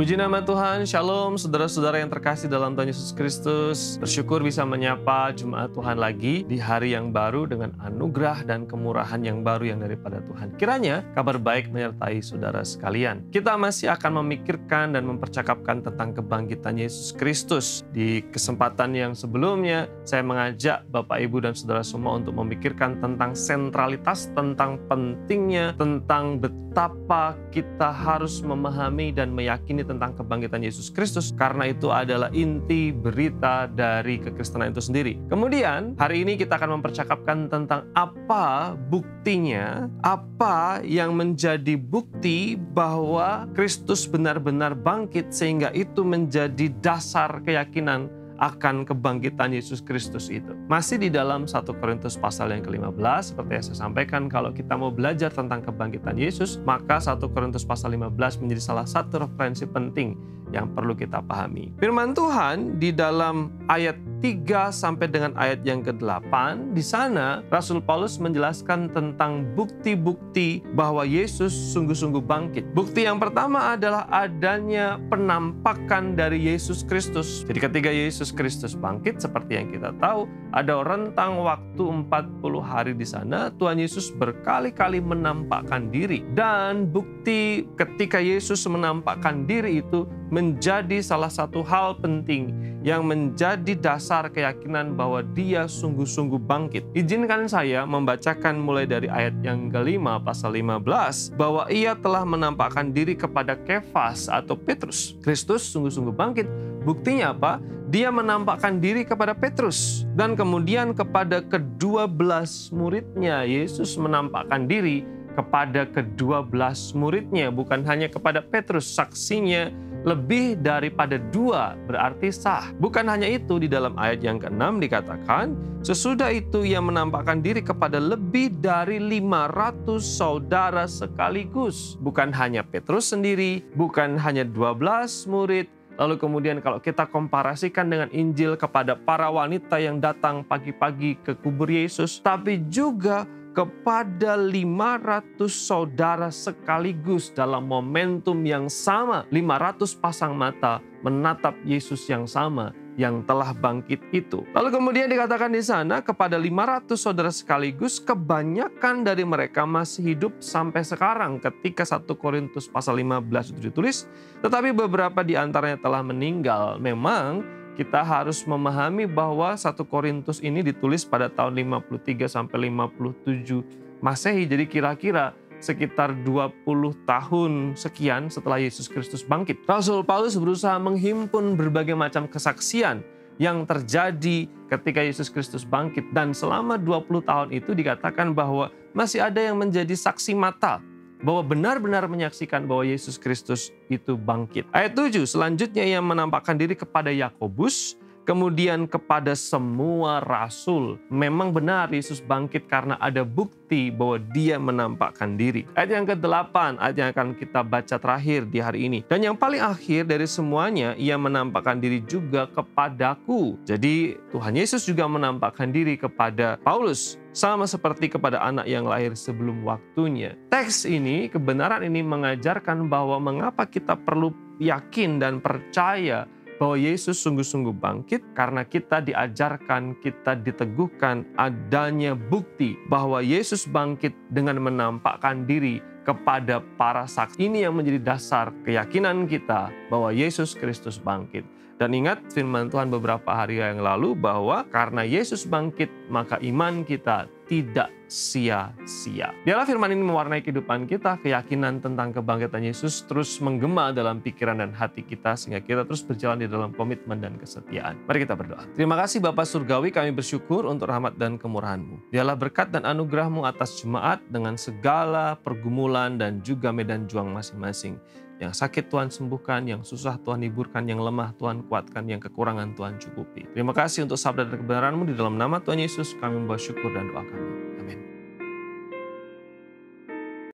Puji nama Tuhan, Shalom saudara-saudara yang terkasih dalam Tuhan Yesus Kristus. Bersyukur bisa menyapa Jemaat Tuhan lagi di hari yang baru dengan anugerah dan kemurahan yang baru yang daripada Tuhan. Kiranya kabar baik menyertai saudara sekalian. Kita masih akan memikirkan dan mempercakapkan tentang kebangkitan Yesus Kristus. Di kesempatan yang sebelumnya, saya mengajak Bapak, Ibu, dan saudara semua untuk memikirkan tentang sentralitas, tentang pentingnya, tentang betapa kita harus memahami dan meyakini tentang kebangkitan Yesus Kristus, karena itu adalah inti berita dari kekristenan itu sendiri. Kemudian hari ini kita akan mempercakapkan tentang apa buktinya, apa yang menjadi bukti bahwa Kristus benar-benar bangkit sehingga itu menjadi dasar keyakinan akan kebangkitan Yesus Kristus itu. Masih di dalam 1 Korintus pasal yang ke-15, seperti yang saya sampaikan, kalau kita mau belajar tentang kebangkitan Yesus, maka 1 Korintus pasal 15 menjadi salah satu referensi penting yang perlu kita pahami. Firman Tuhan di dalam ayat 3 sampai dengan ayat yang ke-8, di sana Rasul Paulus menjelaskan tentang bukti-bukti bahwa Yesus sungguh-sungguh bangkit. Bukti yang pertama adalah adanya penampakan dari Yesus Kristus. Jadi ketika Yesus Kristus bangkit, seperti yang kita tahu, ada rentang waktu 40 hari di sana, Tuhan Yesus berkali-kali menampakkan diri. Dan bukti ketika Yesus menampakkan diri itu menjadi salah satu hal penting yang menjadi dasar keyakinan bahwa dia sungguh-sungguh bangkit. Izinkan saya membacakan mulai dari ayat yang ke-5 pasal 15 bahwa ia telah menampakkan diri kepada Kefas atau Petrus. Kristus sungguh-sungguh bangkit. Buktinya apa? Dia menampakkan diri kepada Petrus dan kemudian kepada ke-12 muridnya. Yesus menampakkan diri kepada ke-12 muridnya, bukan hanya kepada Petrus. Saksinya lebih daripada 2, berarti sah. Bukan hanya itu, di dalam ayat yang ke-6 dikatakan, sesudah itu ia menampakkan diri kepada lebih dari 500 saudara sekaligus. Bukan hanya Petrus sendiri, bukan hanya 12 murid. Lalu kemudian kalau kita komparasikan dengan Injil kepada para wanita yang datang pagi-pagi ke kubur Yesus, tapi juga kepada 500 saudara sekaligus dalam momentum yang sama. 500 pasang mata menatap Yesus yang sama yang telah bangkit itu. Lalu kemudian dikatakan di sana kepada 500 saudara sekaligus, kebanyakan dari mereka masih hidup sampai sekarang ketika 1 Korintus pasal 15 itu ditulis, tetapi beberapa di antaranya telah meninggal. Memang kita harus memahami bahwa 1 Korintus ini ditulis pada tahun 53 sampai 57 Masehi. Jadi kira-kira sekitar 20 tahun sekian setelah Yesus Kristus bangkit. Rasul Paulus berusaha menghimpun berbagai macam kesaksian yang terjadi ketika Yesus Kristus bangkit. Dan selama 20 tahun itu dikatakan bahwa masih ada yang menjadi saksi mata, bahwa benar-benar menyaksikan bahwa Yesus Kristus itu bangkit. Ayat 7, selanjutnya ia menampakkan diri kepada Yakobus, kemudian kepada semua rasul. Memang benar Yesus bangkit karena ada bukti bahwa dia menampakkan diri. Ayat yang ke-8, ayat yang akan kita baca terakhir di hari ini. Dan yang paling akhir dari semuanya, ia menampakkan diri juga kepadaku. Jadi Tuhan Yesus juga menampakkan diri kepada Paulus, sama seperti kepada anak yang lahir sebelum waktunya. Teks ini, kebenaran ini mengajarkan bahwa mengapa kita perlu yakin dan percaya bahwa Yesus sungguh-sungguh bangkit, karena kita diajarkan, kita diteguhkan adanya bukti bahwa Yesus bangkit dengan menampakkan diri kepada para saksi. Ini yang menjadi dasar keyakinan kita bahwa Yesus Kristus bangkit. Dan ingat firman Tuhan beberapa hari yang lalu bahwa karena Yesus bangkit, maka iman kita tidak sia-sia. Biarlah firman ini mewarnai kehidupan kita, keyakinan tentang kebangkitan Yesus terus menggema dalam pikiran dan hati kita, sehingga kita terus berjalan di dalam komitmen dan kesetiaan. Mari kita berdoa. Terima kasih Bapa Surgawi, kami bersyukur untuk rahmat dan kemurahan-Mu. Biarlah berkat dan anugerah-Mu atas jemaat dengan segala pergumulan dan juga medan juang masing-masing. Yang sakit Tuhan sembuhkan, yang susah Tuhan hiburkan, yang lemah Tuhan kuatkan, yang kekurangan Tuhan cukupi. Terima kasih untuk sabda dan kebenaran-Mu. Di dalam nama Tuhan Yesus kami membawa syukur dan doa kami.